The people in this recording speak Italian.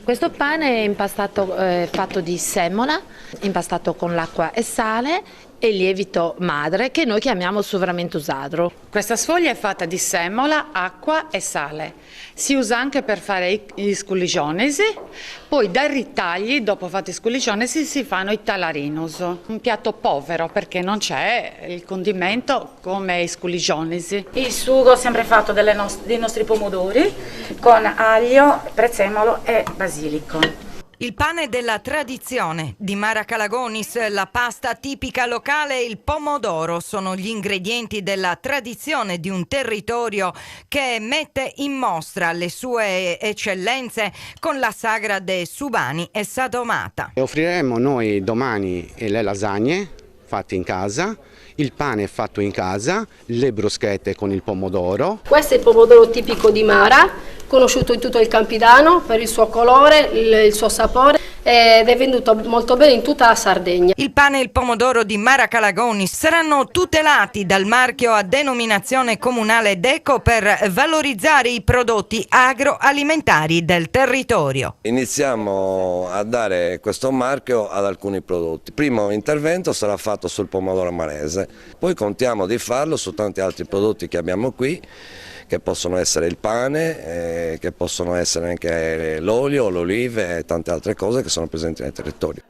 Questo pane è impastato, fatto di semola, impastato con l'acqua e sale e lievito madre che noi chiamiamo sovramento usadro. Questa sfoglia è fatta di semola, acqua e sale. Si usa anche per fare gli sculligionesi, poi dai ritagli, dopo fatti i sculligionesi, si fanno i talarinos. Un piatto povero perché non c'è il condimento come i sculligionesi. Il sugo sempre fatto dei nostri pomodori con aglio, prezzemolo e basilico. Il pane della tradizione di Mara Calagonis, la pasta tipica locale e il pomodoro sono gli ingredienti della tradizione di un territorio che mette in mostra le sue eccellenze con la sagra de Subani e Sadomata. Offriremo noi domani le lasagne fatte in casa, il pane fatto in casa, le bruschette con il pomodoro. Questo è il pomodoro tipico di Mara, conosciuto in tutto il Campidano per il suo colore, il suo sapore ed è venduto molto bene in tutta la Sardegna. Il pane e il pomodoro di Mara Calagonis saranno tutelati dal marchio a denominazione comunale DECO per valorizzare i prodotti agroalimentari del territorio. Iniziamo a dare questo marchio ad alcuni prodotti. Il primo intervento sarà fatto sul pomodoro marese, poi contiamo di farlo su tanti altri prodotti che abbiamo qui, che possono essere il pane, che possono essere anche l'olio, l'olive e tante altre cose che sono presenti nel territorio.